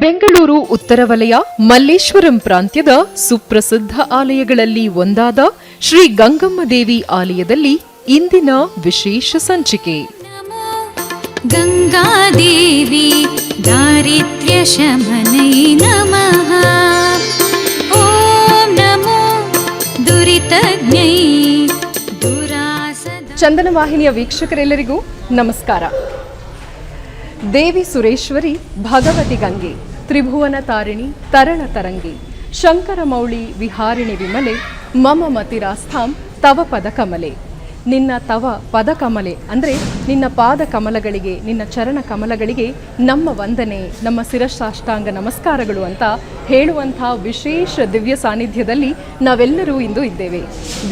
ಬೆಂಗಳೂರು ಉತ್ತರ ವಲಯ ಮಲ್ಲೇಶ್ವರಂ ಪ್ರಾಂತ್ಯದ ಸುಪ್ರಸಿದ್ಧ ಆಲಯಗಳಲ್ಲಿ ಒಂದಾದ ಶ್ರೀ ಗಂಗಮ್ಮ ದೇವಿ ಆಲಯದಲ್ಲಿ ಇಂದಿನ ವಿಶೇಷ ಸಂಚಿಕೆ. ಗಂಗಾದೇವಿ ದಾರಿದ್ರ್ಯ ಶಮನೈ ನಮಃ. ಓಂ ನಮೋ ದುರಿತಜ್ಞೈ ದುರಾಸದ. ಚಂದನ ವಾಹಿನಿಯ ವೀಕ್ಷಕರೆಲ್ಲರಿಗೂ ನಮಸ್ಕಾರ. ದೇವಿ ಸುರೇಶ್ವರಿ, ಭಗವತಿ ಗಂಗೆ, ತ್ರಿಭುವನ ತಾರಿಣಿ, ತರಳ ತರಂಗಿ, ಶಂಕರ ಮೌಳಿ ವಿಹಾರಿಣಿ ವಿಮಲೆ, ಮಮ ಮತಿರಾಸ್ಥಾಂ ತವ ಪದ ಕಮಲೆ. ನಿನ್ನ ತವ ಪದ ಕಮಲೆ ಅಂದರೆ ನಿನ್ನ ಪಾದ ಕಮಲಗಳಿಗೆ, ನಿನ್ನ ಚರಣ ಕಮಲಗಳಿಗೆ ನಮ್ಮ ವಂದನೆ, ನಮ್ಮ ಶಿರಸಾಷ್ಟಾಂಗ ನಮಸ್ಕಾರಗಳು ಅಂತ ಹೇಳುವಂಥ ವಿಶೇಷ ದಿವ್ಯ ಸಾನ್ನಿಧ್ಯದಲ್ಲಿ ನಾವೆಲ್ಲರೂ ಇಂದು ಇದ್ದೇವೆ.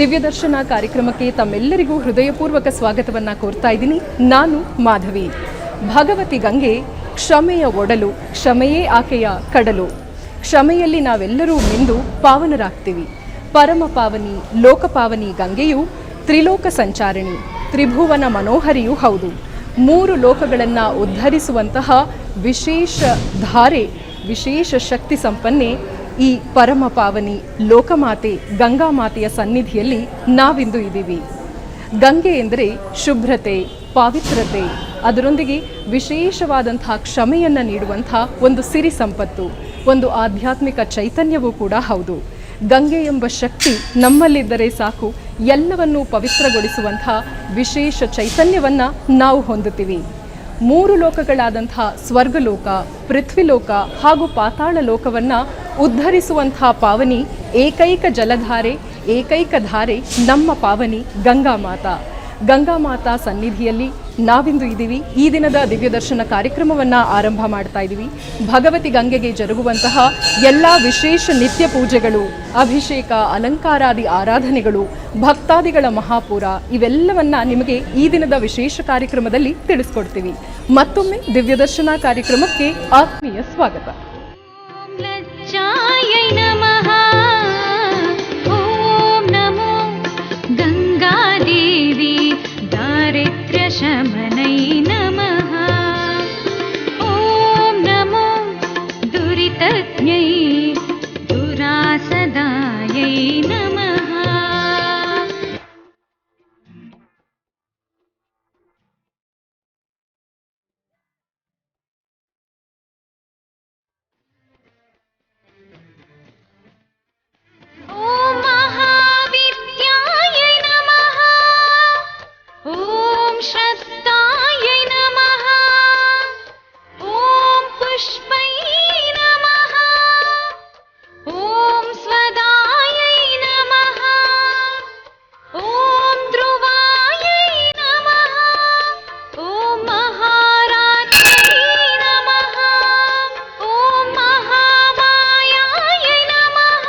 ದಿವ್ಯ ದರ್ಶನ ಕಾರ್ಯಕ್ರಮಕ್ಕೆ ತಮ್ಮೆಲ್ಲರಿಗೂ ಹೃದಯಪೂರ್ವಕ ಸ್ವಾಗತವನ್ನು ಕೋರ್ತಾ ಇದ್ದೀನಿ. ನಾನು ಮಾಧವಿ. ಭಗವತಿ ಗಂಗೆ ಕ್ಷಮೆಯ ಒಡಲು, ಕ್ಷಮೆಯೇ ಆಕೆಯ ಕಡಲು. ಕ್ಷಮೆಯಲ್ಲಿ ನಾವೆಲ್ಲರೂ ಮಿಂದು ಪಾವನರಾಗ್ತೀವಿ. ಪರಮ ಪಾವನಿ, ಲೋಕಪಾವನಿ ಗಂಗೆಯು ತ್ರಿಲೋಕ ಸಂಚಾರಿಣಿ, ತ್ರಿಭುವನ ಮನೋಹರಿಯೂ ಹೌದು. 3 ಲೋಕಗಳನ್ನು ಉದ್ಧರಿಸುವಂತಹ ವಿಶೇಷ ಧಾರೆ, ವಿಶೇಷ ಶಕ್ತಿ ಸಂಪನ್ನೆ ಈ ಪರಮ ಪಾವನಿ ಲೋಕಮಾತೆ ಗಂಗಾಮಾತೆಯ ಸನ್ನಿಧಿಯಲ್ಲಿ ನಾವಿಂದು ಇದ್ದೀವಿ. ಗಂಗೆ ಎಂದರೆ ಶುಭ್ರತೆ, ಪಾವಿತ್ರತೆ, ಅದರೊಂದಿಗೆ ವಿಶೇಷವಾದಂತಹ ಕ್ಷಮೆಯನ್ನು ನೀಡುವಂಥ ಒಂದು ಸಿರಿ ಸಂಪತ್ತು, ಒಂದು ಆಧ್ಯಾತ್ಮಿಕ ಚೈತನ್ಯವೂ ಕೂಡ ಹೌದು. ಗಂಗೆ ಎಂಬ ಶಕ್ತಿ ನಮ್ಮಲ್ಲಿದ್ದರೆ ಸಾಕು, ಎಲ್ಲವನ್ನೂ ಪವಿತ್ರಗೊಳಿಸುವಂಥ ವಿಶೇಷ ಚೈತನ್ಯವನ್ನು ನಾವು ಹೊಂದುತ್ತೀವಿ. 3 ಲೋಕಗಳಾದಂಥ ಸ್ವರ್ಗಲೋಕ, ಪೃಥ್ವಿಲೋಕ ಹಾಗೂ ಪಾತಾಳ ಲೋಕವನ್ನು ಉದ್ಧರಿಸುವಂಥ ಪಾವನಿ, ಏಕೈಕ ಜಲಧಾರೆ, ಏಕೈಕ ಧಾರೆ ನಮ್ಮ ಪಾವನಿ ಗಂಗಾಮಾತಾ. ಗಂಗಾಮಾತಾ ಸನ್ನಿಧಿಯಲ್ಲಿ ನಾವಿಂದು ಇದ್ದೀವಿ. ಈ ದಿನದ ದಿವ್ಯ ದರ್ಶನ ಕಾರ್ಯಕ್ರಮವನ್ನು ಆರಂಭ ಮಾಡ್ತಾ ಇದ್ದೀವಿ. ಭಗವತಿ ಗಂಗೆಗೆ ಜರುಗುವಂತಹ ಎಲ್ಲ ವಿಶೇಷ ನಿತ್ಯ ಪೂಜೆಗಳು, ಅಭಿಷೇಕ, ಅಲಂಕಾರಾದಿ ಆರಾಧನೆಗಳು, ಭಕ್ತಾದಿಗಳ ಮಹಾಪೂರ ಇವೆಲ್ಲವನ್ನ ನಿಮಗೆ ಈ ದಿನದ ವಿಶೇಷ ಕಾರ್ಯಕ್ರಮದಲ್ಲಿ ತಿಳಿಸ್ಕೊಡ್ತೀವಿ. ಮತ್ತೊಮ್ಮೆ ದಿವ್ಯ ದರ್ಶನ ಕಾರ್ಯಕ್ರಮಕ್ಕೆ ಆತ್ಮೀಯ ಸ್ವಾಗತ. ಶಮನೈ ನಮಃ. ಓಂ ನಮೋ ದುರಿತಜ್ಞೈ ದುರಾಸದಾಯೈ ನಮಃ. ಓಂ ಮಹಾವಿದ್ಯಾಯೈ ನಮಃ. ಓಂ ಶ್ರದ್ಧಾಯೈ ನಮಃ. ಓಂ ಪುಷ್ಪೈ ನಮಃ. ಓಂ ಸ್ವದಾಯೈ ನಮಃ. ಓಂ ಧ್ರುವಾಯೈ ನಮಃ. ಓಂ ಮಹಾರಾಜ್ಞೈ ನಮಃ. ಓಂ ಮಹಾಮಾಯಾಯೈ ನಮಃ.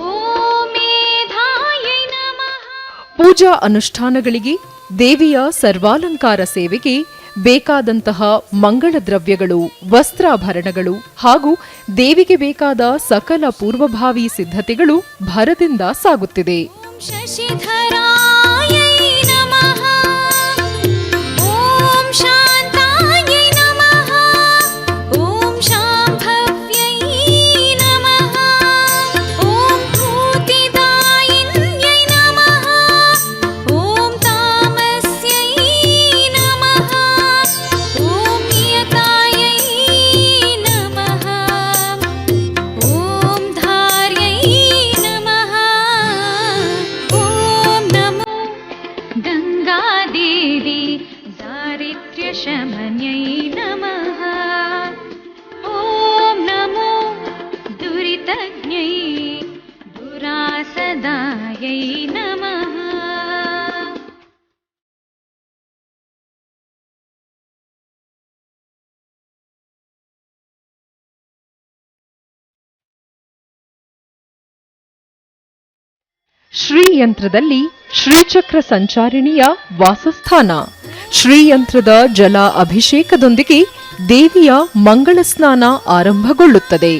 ಓಂ ಮೇಧಾಯೈ ನಮಃ. ಪೂಜಾ ಅನುಷ್ಠಾನಗಳಿಗೆ, ದೇವಿಯ ಸರ್ವಾಲಂಕಾರ ಸೇವೆಗೆ ಬೇಕಾದಂತಹ ಮಂಗಳ ದ್ರವ್ಯಗಳು, ವಸ್ತ್ರಾಭರಣಗಳು ಹಾಗೂ ದೇವಿಗೆ ಬೇಕಾದ ಸಕಲ ಪೂರ್ವಭಾವಿ ಸಿದ್ಧತೆಗಳು ಭರದಿಂದ ಸಾಗುತ್ತಿದೆ. ಶಶಿಧರಾಯೈ ನಮಃ. ಓಂ ಶಾಂತಾಯೈ ನಮಃ. ಓಂ ಶಾಂಭವ್ಯೈ ನಮಃ. ಓಂ ಭೂತಿದಾಯಿನ್ಯೈ ನಮಃ. ಓಂ ತಾಮಸ್ಯೈ ನಮಃ. ಓಂ ನಿಯತಾಯೈ ನಮಃ. ಓಂ ಧಾರ್ಯೈ ನಮಃ. ಓಂ ನಮೋ ಗಂಗಾದೇವಿ ದಾರಿದ್ರ್ಯ ಶಮನ್ಯೈ ನಮಃ. ಓಂ ನಮೋ ದುರಿತಜ್ಞೈ ದುರಾಸದಾಯೈ ನಮಃ. ಶ್ರೀಯಂತ್ರದಲ್ಲಿ ಶ್ರೀಚಕ್ರ ಸಂಚಾರಿಣಿಯ ವಾಸಸ್ಥಾನ. ಶ್ರೀಯಂತ್ರದ ಜಲ ಅಭಿಷೇಕದೊಂದಿಗೆ ದೇವಿಯ ಮಂಗಳ ಸ್ನಾನ ಆರಂಭಗೊಳ್ಳುತ್ತದೆ.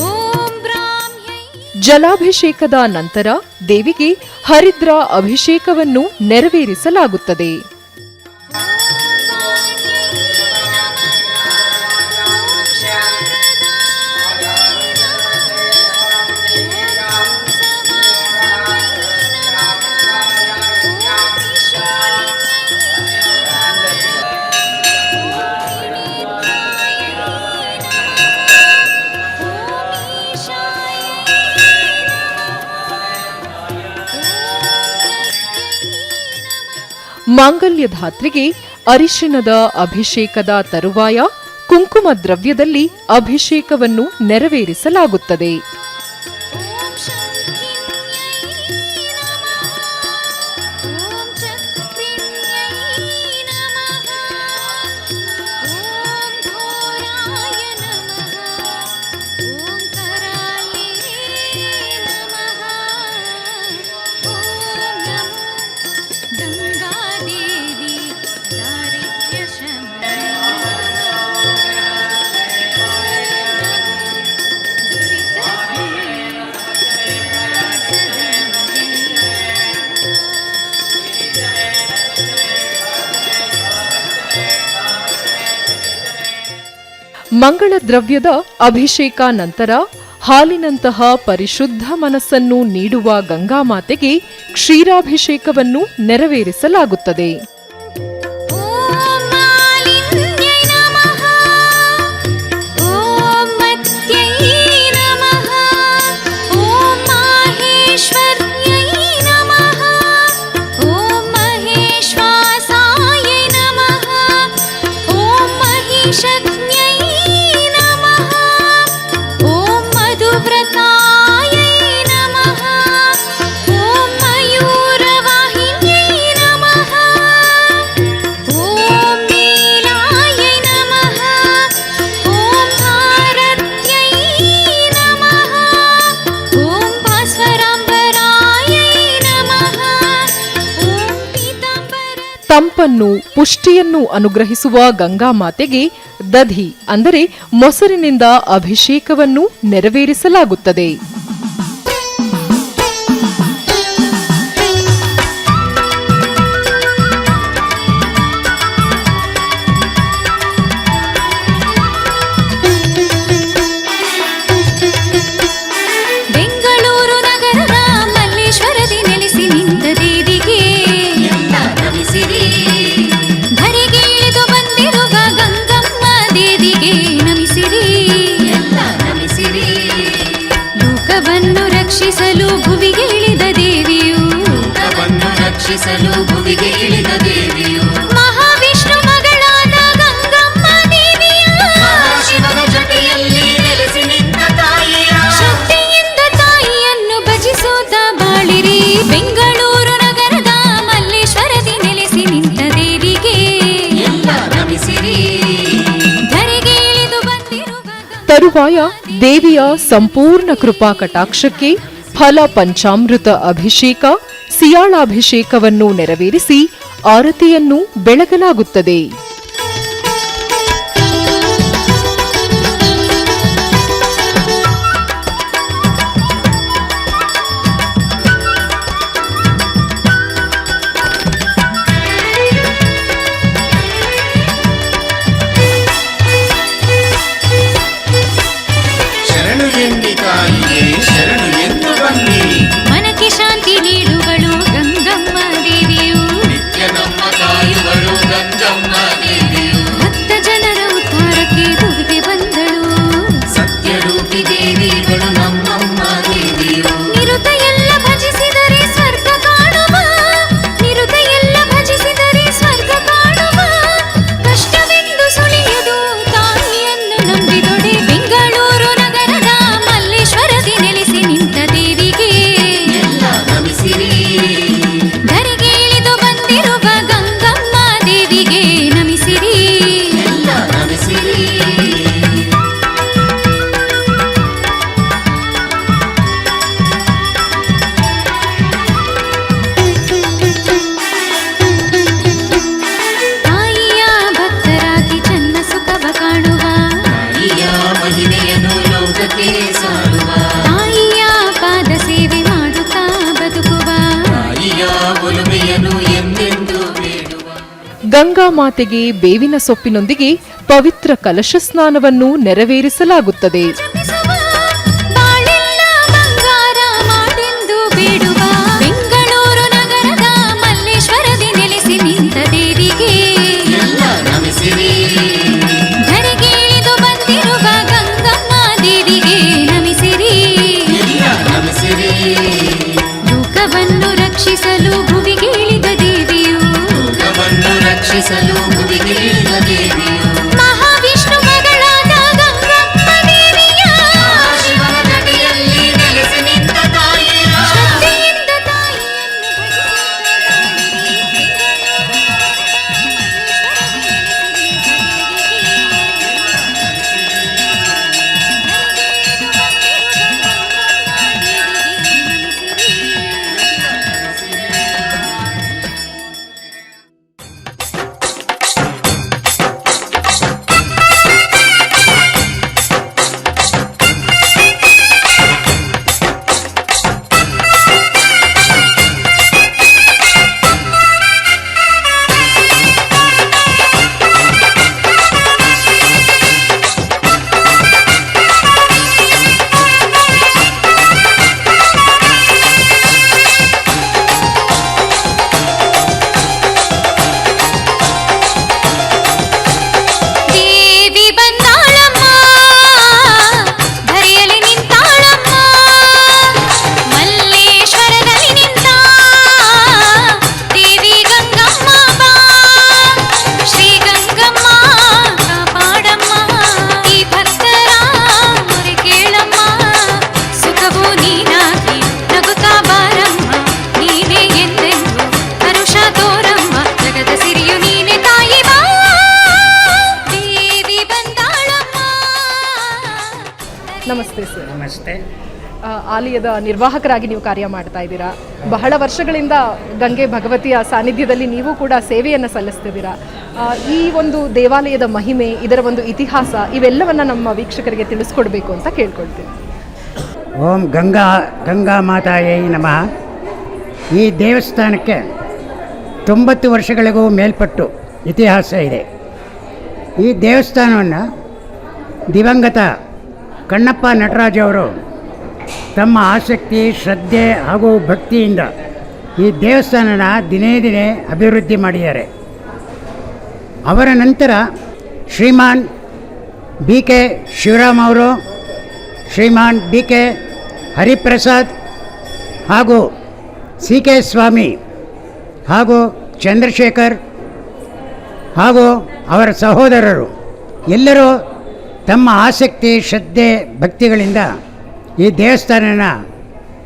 ಓಂ ಬ್ರಾಹ್ಮ್ಯೈ. ಜಲಾಭಿಷೇಕದ ನಂತರ ದೇವಿಗೆ ಹರಿದ್ರ ಅಭಿಷೇಕವನ್ನು ನೆರವೇರಿಸಲಾಗುತ್ತದೆ. ಓಂ ವಾಣ್ಯೈ ಮಾಂಗಲ್ಯಧಾತ್ರಿಗೆ ಅರಿಶಿಣದ ಅಭಿಷೇಕದ ತರುವಾಯ ಕುಂಕುಮ ದ್ರವ್ಯದಲ್ಲಿ ಅಭಿಷೇಕವನ್ನು ನೆರವೇರಿಸಲಾಗುತ್ತದೆ. ಮಂಗಳ ದ್ರವ್ಯದ ಅಭಿಷೇಕ ನಂತರ ಹಾಲಿನಂತಹ ಪರಿಶುದ್ಧ ಮನಸ್ಸನ್ನು ನೀಡುವ ಗಂಗಾಮಾತೆಗೆ ಕ್ಷೀರಾಭಿಷೇಕವನ್ನು ನೆರವೇರಿಸಲಾಗುತ್ತದೆ. ತಂಪನ್ನು ಪುಷ್ಟಿಯನ್ನು ಅನುಗ್ರಹಿಸುವ ಗಂಗಾಮಾತೆಗೆ ದಧಿ ಅಂದರೆ ಮೊಸರಿನಿಂದ ಅಭಿಷೇಕವನ್ನು ನೆರವೇರಿಸಲಾಗುತ್ತದೆ. ಬೆಂಗಳೂರು ನಗರದ ಮಲ್ಲೇಶ್ವರದಿ ನೆಲೆಸಿ ನಿಂತ ದೇವಿಗೆ ಧರೆಗೆ ಇಳಿದು ಬಂದಿರುವ ಗಂಗಮ್ಮ ದೇವಿಗೆ ನಮಿಸಿರಿ, ನಮಿಸಿರಿ. ಲೋಕವನ್ನು ರಕ್ಷಿಸಲು ಭುವಿಗೆ ಇಳಿದ ದೇವಿಯು, ಲೋಕವನ್ನು ರಕ್ಷಿಸಲು ಭುವಿಗೆ ಇಳಿದ ದೇವಿಯು ಮಹಾವಿಷ್ಣು ಮಗಳಾದ ಗಂಗಮ್ಮ ದೇವಿಯ ಶಿವನ ಜೊತೆಯಲ್ಲಿ ನೆಲೆಸಿ ನಿಂತ ತಾಯಿಯ ಶಕ್ತಿಯಿಂದ ತಾಯಿಯನ್ನು ಭಜಿಸುತ್ತ ಬಾಳಿರಿ. ಬೆಂಗಳೂರು ನಗರದ ಮಲ್ಲೇಶ್ವರದಿ ನೆಲೆಸಿ ನಿಂತ ದೇವಿಗೆ ನಮಿಸಿರಿ, ಧರೆಗೆ ಇಳಿದು ಬಂದಿರುವ ತರುವಾಯ ದೇವಿಯ ಸಂಪೂರ್ಣ ಕೃಪಾ ಕಟಾಕ್ಷಕ್ಕೆ ಫಲ ಪಂಚಾಮೃತ ಅಭಿಷೇಕ, ಸಿಯಾಳಾಭಿಷೇಕವನ್ನು ನೆರವೇರಿಸಿ ಆರತಿಯನ್ನು ಬೆಳಗಲಾಗುತ್ತದೆ. ಶರಣು ಎನ್ನಿ ತಾಯಿಯೇ ಶರಣು ಎಂದು ಬನ್ನಿ, ಮನಕ್ಕೆ ಶಾಂತಿ ನೀಡುವಳು ಗಂಗಮ್ಮ ದೇವಿಯು, ನಿತ್ಯ ನಮ್ಮ ಕಾಯುವಳು ಗಂಗಮ್ಮ ದೇವಿಯು, ಭಕ್ತ ಜನರ ಉದ್ಧಾರಕ್ಕೆ ಭುವಿಗೆ ಬಂದಳು. ಸತ್ಯರೂಪಿ ದೇವಿಗಳು ನಮ್ಮಮ್ಮ ದೇವಿಯು, ನಿರುತ ಎಲ್ಲ ಭಜಿಸಿದರೆ ಸ್ವರ್ಗ ಕಾಣುವ, ನಿರುತ ಎಲ್ಲ ಭಜಿಸಿದರೆ ಸ್ವರ್ಗ ಕಾಣುವ, ಕಷ್ಟವೆಂದು ಸುಳಿಯದು ತಾಯಿಯನ್ನು ನಂಬಿದೊಡೆ. ಬೆಂಗಳೂರು ನಗರದ ಮಲ್ಲೇಶ್ವರದಿ ನೆಲೆಸಿ ನಿಂತ ದೇವಿಗೆ ನಮಿಸಿರಿ, ಧರೆಗೆ ಇಳಿದು ಬಂದಿರುವ ಗಂಗಮ್ಮ ದೇವಿಗೆ ನಮಿಸಿರಿ. ನಮಿಸಿರಿ. ತಾಯಿಯ ಭಕ್ತರಾಗಿ ಚನ್ನ ಸುಖವ ಕಾಣುವ, ತಾಯಿಯ ಮಹಿಮೆಯನ್ನು ಲೋಕಕ್ಕೆ ಸಾರುವ, ತಾಯಿಯ ಪಾದ ಸೇವೆ ಮಾಡುತ್ತಾ ಬದುಕುವ, ತಾಯಿಯ ಒಲುಮೆಯನ್ನು ಎಂದೆಂದು ಬೇಡುವ. ಗಂಗಾಮಾತೆಗೆ ಬೇವಿನ ಸೊಪ್ಪಿನೊಂದಿಗೆ ಪವಿತ್ರ ಕಲಶ ಸ್ನಾನವನ್ನು ನೆರವೇರಿಸಲಾಗುತ್ತದೆ. ಜಪಿಸುವ, ಬಾಳೆಲ್ಲ ಬಂಗಾರ ಮಾಡೆಂದು ಬೇಡುವ. ಬೆಂಗಳೂರು ನಗರದ ಮಲ್ಲೇಶ್ವರದಿ ನೆಲೆಸಿ ನಿಂತ ದೇವಿಗೆ ನಮಿಸಿರಿ, ಧರೆಗೆ ಇಳಿದು ಬಂದಿರುವ ಗಂಗಮ್ಮ ದೇವಿಗೆ ನಮಿಸಿರಿ. ನಮಿಸಿರಿ. ಲೋಕವನ್ನು ರಕ್ಷಿಸಲು ಭುವಿಗೆ ಇಳಿದ ದೇವಿಯು, ಲೋಕವನ್ನು ರಕ್ಷಿಸಲು ಭುವಿಗಿಳಿದ ದೇವಿಯು ಮಹಾವಿಷ್ಣು ಮಗಳಾದ ಗಂಗಮ್ಮ ದೇವಿಯ ಶಿವನ ನದಿಯಲ್ಲಿ ನೆಲೆಸಿ ನಿಂತ ತಾಯಿಯ ಶ್ರದ್ಧೆಯಿಂದ ತಾಯಿಯನ್ನು ದೇವಿ ಬಂದಾಳಮ್ಮ ಧರೆಯಲ್ಲಿ ನಿಂತಾಳಮ್ಮ ಮಲ್ಲೇಶ್ವರದಲ್ಲಿ ನಿಂತ ದೇವಿ ಗಂಗಮ್ಮ ಬಾ ಶ್ರೀ ಗಂಗಮ್ಮ ಕಾಪಾಡಮ್ಮ ಈ ಭಕ್ತರ ಮೊರೆ ಕೇಳಮ್ಮ ಸುಖವೂ ನೀನಾಗಿ ನಗುತ್ತಾ ಬಾರಮ್ಮ ನೀನೇ ಎಂದೆಂದು ಹರುಷ ತೋರಮ್ಮ ಜಗದ ಸಿರಿಯು ನೀನೆ ತಾಯಿ ಬಾ ದೇವಿ ಬಂದಾಳಮ್ಮ ನಮಸ್ತೆ ಸರ್. ನಮಸ್ತೆ. ಆಲಯದ ನಿರ್ವಾಹಕರಾಗಿ ನೀವು ಕಾರ್ಯ ಮಾಡ್ತಾ ಇದ್ದೀರಾ. ಬಹಳ ವರ್ಷಗಳಿಂದ ಗಂಗೆ ಭಗವತಿಯ ಸಾನ್ನಿಧ್ಯದಲ್ಲಿ ನೀವು ಕೂಡ ಸೇವೆಯನ್ನು ಸಲ್ಲಿಸ್ತಿದ್ದೀರಾ. ಈ ಒಂದು ದೇವಾಲಯದ ಮಹಿಮೆ, ಇದರ ಒಂದು ಇತಿಹಾಸ ಇವೆಲ್ಲವನ್ನು ನಮ್ಮ ವೀಕ್ಷಕರಿಗೆ ತಿಳಿಸ್ಕೊಡ್ಬೇಕು ಅಂತ ಕೇಳ್ಕೊಳ್ತೀನಿ. ಓಂ ಗಂಗಾ ಮಾತಾಯೈ ನಮಃ. ಈ ದೇವಸ್ಥಾನಕ್ಕೆ 90 ವರ್ಷಗಳಿಗೂ ಮೇಲ್ಪಟ್ಟು ಇತಿಹಾಸ ಇದೆ. ಈ ದೇವಸ್ಥಾನವನ್ನು ದಿವಂಗತ ಕಣ್ಣಪ್ಪ ನಟರಾಜ್ ಅವರು ತಮ್ಮ ಆಸಕ್ತಿ, ಶ್ರದ್ಧೆ ಹಾಗೂ ಭಕ್ತಿಯಿಂದ ಈ ದೇವಸ್ಥಾನನ ದಿನೇ ದಿನೇ ಅಭಿವೃದ್ಧಿ ಮಾಡಿದ್ದಾರೆ. ಅವರ ನಂತರ ಶ್ರೀಮಾನ್ ಬಿ ಕೆ ಶಿವರಾಮ್ ಅವರು, ಶ್ರೀಮಾನ್ ಬಿ ಕೆ ಹರಿಪ್ರಸಾದ್ ಹಾಗೂ ಸಿ ಕೆ ಸ್ವಾಮಿ ಹಾಗೂ ಚಂದ್ರಶೇಖರ್ ಹಾಗೂ ಅವರ ಸಹೋದರರು ಎಲ್ಲರೂ ತಮ್ಮ ಆಸಕ್ತಿ, ಶ್ರದ್ಧೆ, ಭಕ್ತಿಗಳಿಂದ ಈ ದೇವಸ್ಥಾನನ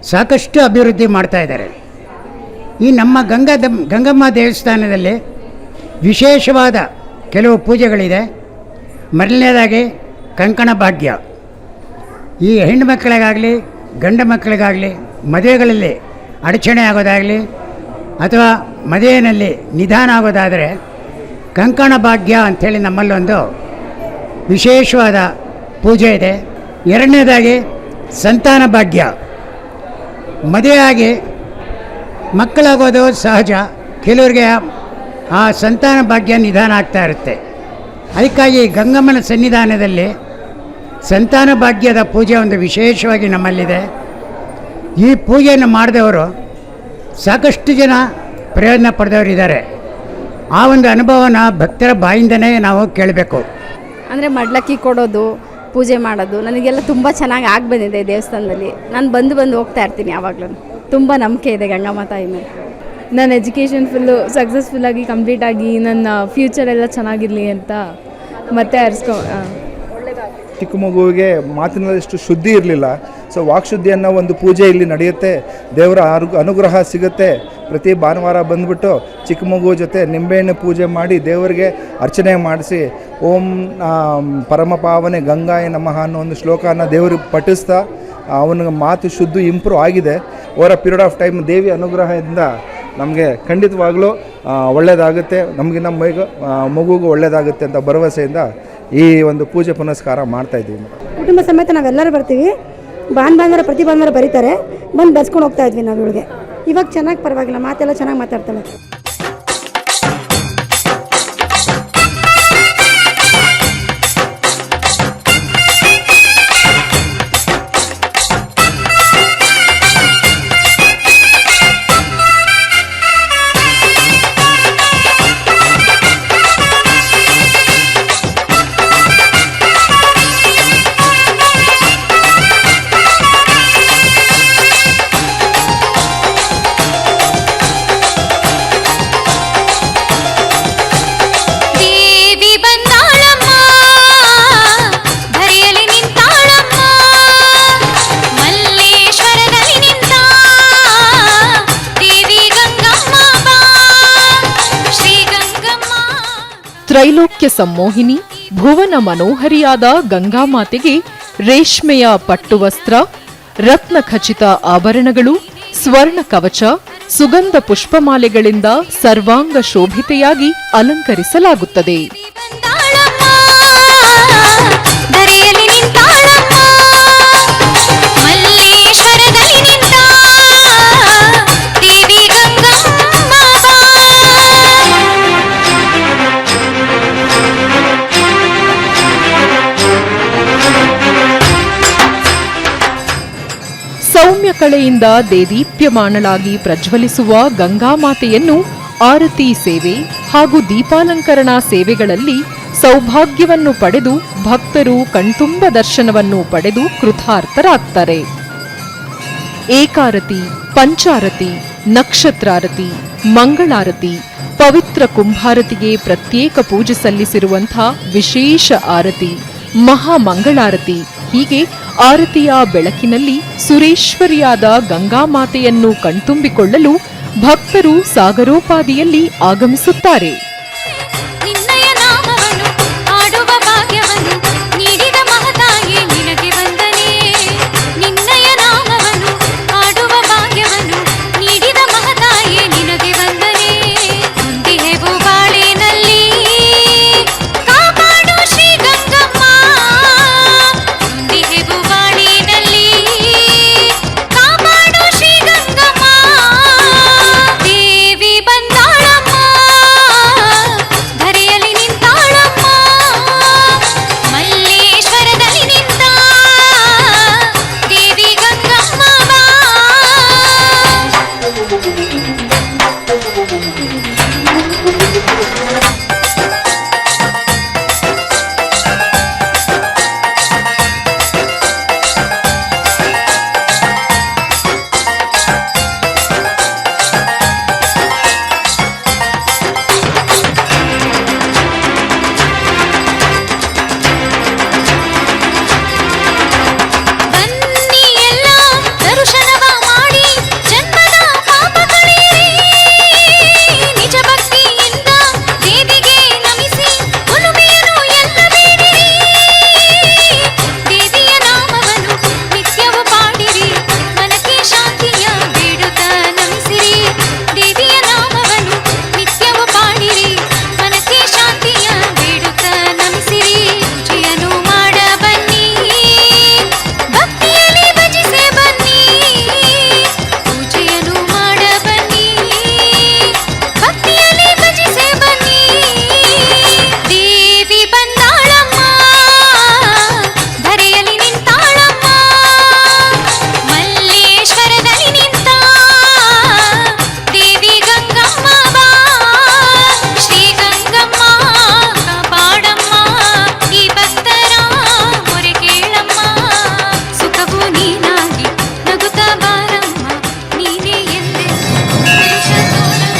ಸಾಕಷ್ಟು ಅಭಿವೃದ್ಧಿ ಮಾಡ್ತಾ ಇದ್ದಾರೆ. ಈ ನಮ್ಮ ಗಂಗಮ್ಮ ದೇವಸ್ಥಾನದಲ್ಲಿ ವಿಶೇಷವಾದ ಕೆಲವು ಪೂಜೆಗಳಿದೆ. ಮೊದಲನೇದಾಗಿ ಕಂಕಣ ಭಾಗ್ಯ. ಈ ಹೆಣ್ಣು ಮಕ್ಕಳಿಗಾಗಲಿ ಗಂಡು ಮಕ್ಕಳಿಗಾಗಲಿ ಮದುವೆಗಳಲ್ಲಿ ಅಡಚಣೆ ಆಗೋದಾಗಲಿ ಅಥವಾ ಮದುವೆಯಲ್ಲಿ ನಿಧಾನ ಆಗೋದಾದರೆ ಕಂಕಣ ಭಾಗ್ಯ ಅಂಥೇಳಿ ನಮ್ಮಲ್ಲೊಂದು ವಿಶೇಷವಾದ ಪೂಜೆ ಇದೆ. ಎರಡನೇದಾಗಿ ಸಂತಾನ ಭಾಗ್ಯ. ಮದುವೆಯಾಗಿ ಮಕ್ಕಳಾಗೋದು ಸಹಜ, ಕೆಲವರಿಗೆ ಆ ಸಂತಾನ ಭಾಗ್ಯ ನಿಧಾನ ಆಗ್ತಾ ಇರುತ್ತೆ. ಅದಕ್ಕಾಗಿ ಗಂಗಮ್ಮನ ಸನ್ನಿಧಾನದಲ್ಲಿ ಸಂತಾನ ಭಾಗ್ಯದ ಪೂಜೆ ಒಂದು ವಿಶೇಷವಾಗಿ ನಮ್ಮಲ್ಲಿದೆ. ಈ ಪೂಜೆಯನ್ನು ಮಾಡಿದವರು ಸಾಕಷ್ಟು ಜನ ಪ್ರಯೋಜನ ಪಡೆದವರಿದ್ದಾರೆ. ಆ ಒಂದು ಅನುಭವನ ಭಕ್ತರ ಬಾಯಿಂದನೇ ನಾವು ಕೇಳಬೇಕು. ಅಂದರೆ ಮಡ್ಲಕ್ಕಿ ಕೊಡೋದು, ಪೂಜೆ ಮಾಡೋದು ನನಗೆಲ್ಲ ತುಂಬ ಚೆನ್ನಾಗಿ ಆಗಿ ಬಂದಿದೆ ದೇವಸ್ಥಾನದಲ್ಲಿ. ನಾನು ಬಂದು ಹೋಗ್ತಾ ಇರ್ತೀನಿ ಯಾವಾಗಲೂ. ತುಂಬ ನಂಬಿಕೆ ಇದೆ ಗಂಗಮ್ಮ ತಾಯಿ ಮೇಲೆ. ನನ್ನ ಎಜುಕೇಷನ್ ಫುಲ್ಲು ಸಕ್ಸಸ್ಫುಲ್ಲಾಗಿ ಕಂಪ್ಲೀಟಾಗಿ ನನ್ನ ಫ್ಯೂಚರ್ ಎಲ್ಲ ಚೆನ್ನಾಗಿರಲಿ ಅಂತ ಮತ್ತೆ ಚಿಕ್ಕ ಮಗುವಿಗೆ ಮಾತಿನಷ್ಟು ಶುದ್ಧಿ ಇರಲಿಲ್ಲ. ಸೊ ವಾಕ್ಶುದ್ಧಿ ಅನ್ನೋ ಒಂದು ಪೂಜೆ ಇಲ್ಲಿ ನಡೆಯುತ್ತೆ. ದೇವರ ಅನುಗ್ರಹ ಸಿಗುತ್ತೆ. ಪ್ರತಿ ಭಾನುವಾರ ಬಂದುಬಿಟ್ಟು ಚಿಕ್ಕ ಮಗು ಜೊತೆ ನಿಂಬೆಹಣ್ಣು ಪೂಜೆ ಮಾಡಿ ದೇವರಿಗೆ ಅರ್ಚನೆ ಮಾಡಿಸಿ ಓಂ ಪರಮಪಾವನೆ ಗಂಗಾಯ ನಮಃ ಅನ್ನೋ ಒಂದು ಶ್ಲೋಕನ ದೇವರಿಗೆ ಪಠಿಸ್ತಾ ಅವನಿಗೆ ಮಾತು ಶುದ್ಧ ಇಂಪ್ರೂವ್ ಆಗಿದೆ. Over a period of time ದೇವಿ ಅನುಗ್ರಹದಿಂದ ನಮಗೆ ಖಂಡಿತವಾಗಲೂ ಒಳ್ಳೆಯದಾಗುತ್ತೆ, ನಮಗೆ ನಮ್ಮ ಮಗುಗೂ ಒಳ್ಳೆಯದಾಗುತ್ತೆ ಅಂತ ಭರವಸೆಯಿಂದ ಈ ಒಂದು ಪೂಜೆ ಪುನಸ್ಕಾರ ಮಾಡ್ತಾಯಿದ್ದೀವಿ. ಕುಟುಂಬ ಸಮೇತ ನಾವೆಲ್ಲರೂ ಬರ್ತೀವಿ. ಭಾನುವಾರ ಪ್ರತಿ ಭಾನುವಾರ ಬರೀತಾರೆ, ಬಂದು ಬಸ್ಕೊಂಡು ಹೋಗ್ತಾ ಇದ್ವಿ ನಾವು ಇವಳಿಗೆ. ಇವಾಗ ಚೆನ್ನಾಗಿ ಪರವಾಗಿಲ್ಲ, ಮಾತೆಲ್ಲ ಚೆನ್ನಾಗಿ ಮಾತಾಡ್ತಾಳೆ. ತ್ರೈಲೋಕ್ಯ ಸಮ್ಮೋಹಿನಿ ಭುವನ ಮನೋಹರಿಯಾದ ಗಂಗಾಮಾತೆಗೆ ರೇಷ್ಮೆಯ ಪಟ್ಟುವಸ್ತ್ರ, ರತ್ನಖಚಿತ ಆಭರಣಗಳು, ಸ್ವರ್ಣ ಕವಚ, ಸುಗಂಧ ಪುಷ್ಪಮಾಲೆಗಳಿಂದ ಸರ್ವಾಂಗ ಶೋಭಿತೆಯಾಗಿ ಅಲಂಕರಿಸಲಾಗುತ್ತದೆ. ಧರೆಯಲ್ಲಿ ನಿಂತಾಳಮ್ಮ, ಮಲ್ಲೇಶ್ವರದಲ್ಲಿ ನಿಂತ ದೇವಿ ಗಂಗಮ್ಮ ಬಾ. ಸೌಮ್ಯ ಕಳೆಯಿಂದ ದೇದೀಪ್ಯಮಾನಳಾಗಿ ಪ್ರಜ್ವಲಿಸುವ ಗಂಗಾಮಾತೆಯನ್ನು ಆರತಿ ಸೇವೆ ಹಾಗೂ ದೀಪಾಲಂಕರಣಾ ಸೇವೆಗಳಲ್ಲಿ ಸೌಭಾಗ್ಯವನ್ನು ಪಡೆದು ಭಕ್ತರು ಕಣ್ತುಂಬ ದರ್ಶನವನ್ನು ಪಡೆದು ಕೃತಾರ್ಥರಾಗ್ತಾರೆ. ಏಕಾರತಿ, ಪಂಚಾರತಿ, ನಕ್ಷತ್ರಾರತಿ, ಮಂಗಳಾರತಿ, ಪವಿತ್ರ ಕುಂಭಾರತಿಗೆ ಪ್ರತ್ಯೇಕ ಪೂಜೆ ಸಲ್ಲಿಸಿರುವಂಥ ವಿಶೇಷ ಆರತಿ, ಮಹಾಮಂಗಳಾರತಿ, ಹೀಗೆ ಆರತಿಯ ಬೆಳಕಿನಲ್ಲಿ ಸುರೇಶ್ವರಿಯಾದ ಗಂಗಾಮಾತೆಯನ್ನು ಕಣ್ತುಂಬಿಕೊಳ್ಳಲು ಭಕ್ತರು ಸಾಗರೋಪಾದಿಯಲ್ಲಿ ಆಗಮಿಸುತ್ತಾರೆ. ನಿನ್ನಯ ನಾಮವನ್ನು ಆಡುವ ಭಾಗ್ಯವನ್ನು ನೀಡಿದ ಮಹತಾಯೇ ನಿನಗೆ ವಂದನೆ. ನಿನ್ನಯ ನಾಮವನ್ನು ಆಡುವ ಭಾಗ್ಯವನ್ನು ನೀಡಿದ ಮಹತಾಯೇ ನಿನಗೆ ವಂದನೆ. ಹೊಂದಿಹೆವು ಬಾಳಿನಲ್ಲಿ ಕಾಪಾಡು ಶ್ರೀ ಗಂಗಮ್ಮ. ಹೊಂದಿಹೆವು ಬಾಳಿನಲ್ಲಿ ಕಾಪಾಡು ಶ್ರೀ ಗಂಗಮ್ಮ. ದೇವಿ ಬಂದಾಳಮ್ಮ, ಧರೆಯಲ್ಲಿ ನಿಂತಾಳಮ್ಮ, ಮಲ್ಲೇಶ್ವರದಲ್ಲಿ ನಿಂತ ದೇವಿ ಗಂಗಮ್ಮ ಬಾ. ಬನ್ನಿ ಎಲ್ಲ ದರ್ಶನವ ಮಾಡಿ ಜನ್ಮದ ಪಾಪ ಕಳೆಯಿರಿ. ನಿಜ ಭಕ್ತಿಯಿಂದ ದೇವಿಗೆ ನಮಿಸಿ ಒಲುಮೆಯನ್ನು ಎಲ್ಲ ಬೇಡಿರಿ. ದೇವಿಯ ನಾಮವನ್ನು ನಿತ್ಯವೂ ಪಾಡಿರಿ, ಮನಕ್ಕೆ ಶಾಂತಿಯ ಬೇಡುತ್ತ ನಮಿಸಿರಿ. ದೇವಿಯ ನಾಮವನ್ನು ನಿತ್ಯವೂ ಪಾಡಿರಿ, ಮನಕ್ಕೆ ಶಾಂತಿಯ ಬೇಡುತ್ತ ನಮಿಸಿರಿ. ಪೂಜೆಯನ್ನು ಮಾಡ ಬನ್ನಿ, ಭಕ್ತಿಯಲ್ಲಿ ಭಜಿಸೆ ಬನ್ನಿ. ಪೂಜೆಯನ್ನು ಮಾಡ ಬನ್ನಿ, ಭಕ್ತಿಯಲ್ಲಿ ಭಜಿಸೆ ಬನ್ನಿ. ದೇವಿ ಬಂದಾಳಮ್ಮ, ಧರೆಯಲ್ಲಿ ನಿಂತಾಳಮ್ಮ, ಮಲ್ಲೇಶ್ವರದಲ್ಲಿ ನಿಂತ ದೇವಿ ಗಂಗಮ್ಮ ಬಾ. ಶ್ರೀ ಗಂಗಮ್ಮ ಕಾಪಾಡಮ್ಮ, ಈ ಭಕ್ತರ ಮೊರೆ ಕೇಳಮ್ಮ. ಸುಖವು ನೀನಾಗಿ ನಗುತ್ತ ಬಾರಮ್ಮ, ನೀನೇ ಎಂದೆ ದೇಶ ತೋರಮ್ಮ.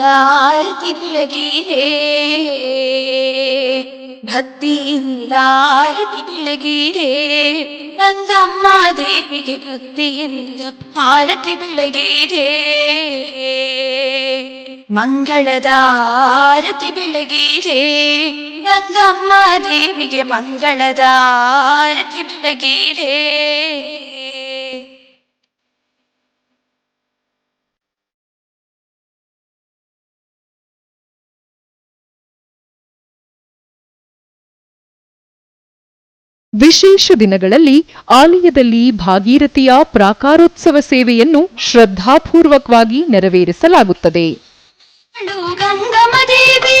ಆರತಿ ಬೆಳಗಿದೆ, ಭಕ್ತಿಯಿಂದ ಆರತಿ ಬೆಳಗಿದೆ. ಗಂಗಮ್ಮ ದೇವಿಗೆ ಭಕ್ತಿಯಿಂದ ಆರತಿ ಬೆಳಗಿದೆ. ಮಂಗಳದ ಆರತಿ ಬೆಳಗಿದೆ, ಗಂಗಮ್ಮ ದೇವಿಗೆ ಮಂಗಳದ ಆರತಿ ಬೆಳಗಿದೆ. ವಿಶೇಷ ದಿನಗಳಲ್ಲಿ ಆಲಯದಲ್ಲಿ ಭಾಗೀರಥಿಯ ಪ್ರಾಕಾರೋತ್ಸವ ಸೇವೆಯನ್ನು ಶ್ರದ್ಧಾಪೂರ್ವಕವಾಗಿ ನೆರವೇರಿಸಲಾಗುತ್ತದೆ. ಗಂಗಮ್ಮ ದೇವಿ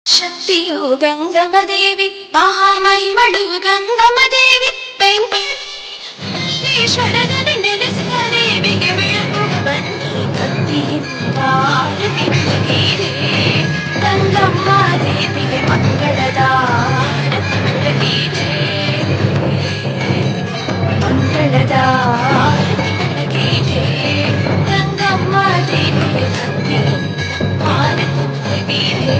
ಶಕ್ತಿಯು ಗಂಗಮ್ಮ ದೇವಿ, ಮಹಾಮಹಿಮಳು ಗಂಗಮ್ಮ ದೇವಿ. ವೆಂಕಟೇಶ್ವರನಲ್ಲಿ ನೆಲೆಸಿದ ದೇವಿಗೆ ಬೆಳಕು ಬನ್ನಿ, ಭಕ್ತಿಯಿಂದ ಆರತಿ ಬೆಳಗಿರೆ ಗಂಗಮ್ಮ ದೇವಿಗೆ ಮಂಗಳದ ಆರತಿ ಬೆಳಗಿರೆ ಮಂಗಳದ ಆರತಿ ಬೆಳಗಿರೆ ಗಂಗಮ್ಮ ದೇವಿಗೆ ಭಕ್ತಿ ಆರತಿ ಬೆಳಗಿರೆ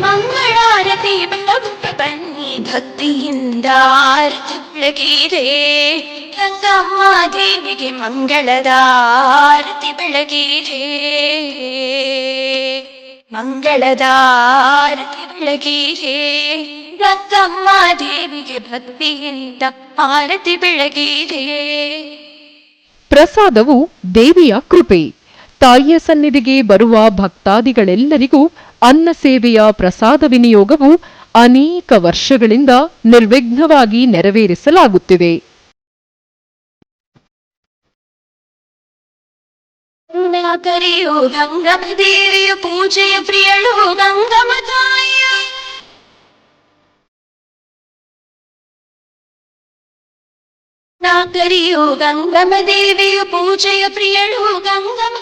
ಮಂಗಳಾರತಿ ಬೆಳಗುತ್ತ ಬನ್ನಿ ಭಕ್ತಿಯಿಂದ ಆರತಿ ಬೆಳಗಿರೆ ಗಂಗಮ್ಮ ದೇವಿಗೆ ಮಂಗಳದ ಆರತಿ ಬೆಳಗಿರೆ ಮಂಗಳದ ಆರತಿ ಬೆಳಗಿರೆ ಗಂಗಮ್ಮ ದೇವಿಗೆ ಭಕ್ತಿಯಿಂದ ಆರತಿ ಬೆಳಗಿರೆ. ಪ್ರಸಾದವು ದೇವಿಯ ಕೃಪೆ. ತಾಯಿಯ ಸನ್ನಿಧಿಗೆ ಬರುವ ಭಕ್ತಾದಿಗಳೆಲ್ಲರಿಗೂ ಅನ್ನ ಸೇವೆಯ ಪ್ರಸಾದ ವಿನಿಯೋಗವು ಅನೇಕ ವರ್ಷಗಳಿಂದ ನಿರ್ವಿಘ್ನವಾಗಿ ನೆರವೇರಿಸಲಾಗುತ್ತಿದೆ. ಕರೆಯೋ ಗಂಗಮ್ಮ ದೇವಿಯ ಪೂಜೆಯ ಪ್ರಿಯಳು ಗಂಗಮ್ಮ ತಾಯಿಯ ಕರೆಯೋ ಗಂಗಮ್ಮ ದೇವಿಯ ಪೂಜೆಯ ಪ್ರಿಯಳು ಗಂಗಮ್ಮ.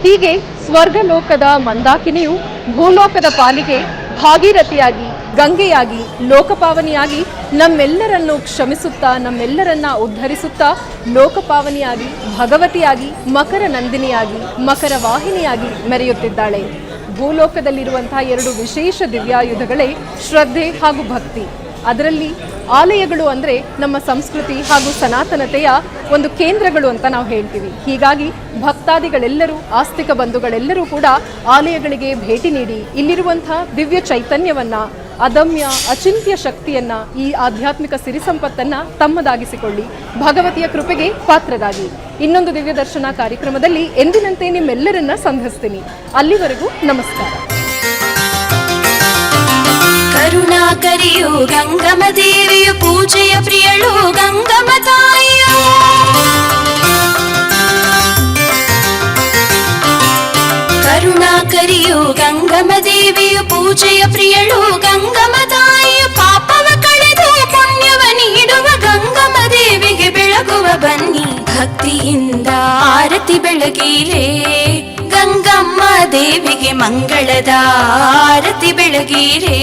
ಹೀಗೆ ಸ್ವರ್ಗಲೋಕದ ಮಂದಾಕಿನಿಯು ಭೂಲೋಕದ ಪಾಲಿಗೆ ಭಾಗೀರಥಿಯಾಗಿ ಗಂಗೆಯಾಗಿ ಲೋಕಪಾವನಿಯಾಗಿ ನಮ್ಮೆಲ್ಲರನ್ನು ಕ್ಷಮಿಸುತ್ತಾ ನಮ್ಮೆಲ್ಲರನ್ನ ಉದ್ಧರಿಸುತ್ತಾ ಲೋಕಪಾವನಿಯಾಗಿ ಭಗವತಿಯಾಗಿ ಮಕರ ನಂದಿನಿಯಾಗಿ ಮಕರ ವಾಹಿನಿಯಾಗಿ ಮೆರೆಯುತ್ತಿದ್ದಾಳೆ. ಭೂಲೋಕದಲ್ಲಿರುವಂತಹ 2 ವಿಶೇಷ ದಿವ್ಯಾಯುಧಗಳೇ ಶ್ರದ್ಧೆ ಹಾಗೂ ಭಕ್ತಿ. ಅದರಲ್ಲಿ ಆಲಯಗಳು ಅಂದರೆ ನಮ್ಮ ಸಂಸ್ಕೃತಿ ಹಾಗೂ ಸನಾತನತೆಯ ಒಂದು ಕೇಂದ್ರಗಳು ಅಂತ ನಾವು ಹೇಳ್ತೀವಿ. ಹೀಗಾಗಿ ಭಕ್ತಾದಿಗಳೆಲ್ಲರೂ ಆಸ್ತಿಕ ಬಂಧುಗಳೆಲ್ಲರೂ ಕೂಡ ಆಲಯಗಳಿಗೆ ಭೇಟಿ ನೀಡಿ ಇಲ್ಲಿರುವಂಥ ದಿವ್ಯ ಚೈತನ್ಯವನ್ನ, ಅದಮ್ಯ ಅಚಿಂತ್ಯ ಶಕ್ತಿಯನ್ನ, ಈ ಆಧ್ಯಾತ್ಮಿಕ ಸಿರಿ ಸಂಪತ್ತನ್ನ ತಮ್ಮದಾಗಿಸಿಕೊಳ್ಳಿ. ಭಗವತಿಯ ಕೃಪೆಗೆ ಪಾತ್ರರಾಗಿ. ಇನ್ನೊಂದು ದಿವ್ಯ ದರ್ಶನ ಕಾರ್ಯಕ್ರಮದಲ್ಲಿ ಎಂದಿನಂತೆ ನಿಮ್ಮೆಲ್ಲರನ್ನ ಸಂಧಿಸ್ತೀನಿ. ಅಲ್ಲಿವರೆಗೂ ನಮಸ್ಕಾರ. ಕರುಣಾಕರಿಯು ಗಂಗಮ್ಮ ದೇವಿಯ ಪೂಜೆಯ ಪ್ರಿಯಳು ಗಂಗಮ್ಮ ತಾಯಿಯ ಕರುಣಾಕರಿಯು ಗಂಗಮ್ಮ ದೇವಿಯ ಪೂಜೆಯ ಪ್ರಿಯಳು ಗಂಗಮ್ಮ ತಾಯಿಯ ಪಾಪವ ಕಳೆದು ಪುಣ್ಯವ ನೀಡುವ ಗಂಗಮ್ಮ ದೇವಿಗೆ ಬೆಳಗುವ ಬನ್ನಿ ಭಕ್ತಿಯಿಂದ ಆರತಿ ಬೆಳಗಿರೆ ಗಂಗಮ್ಮ ದೇವಿಗೆ ಮಂಗಳದ ಆರತಿ ಬೆಳಗಿರೆ.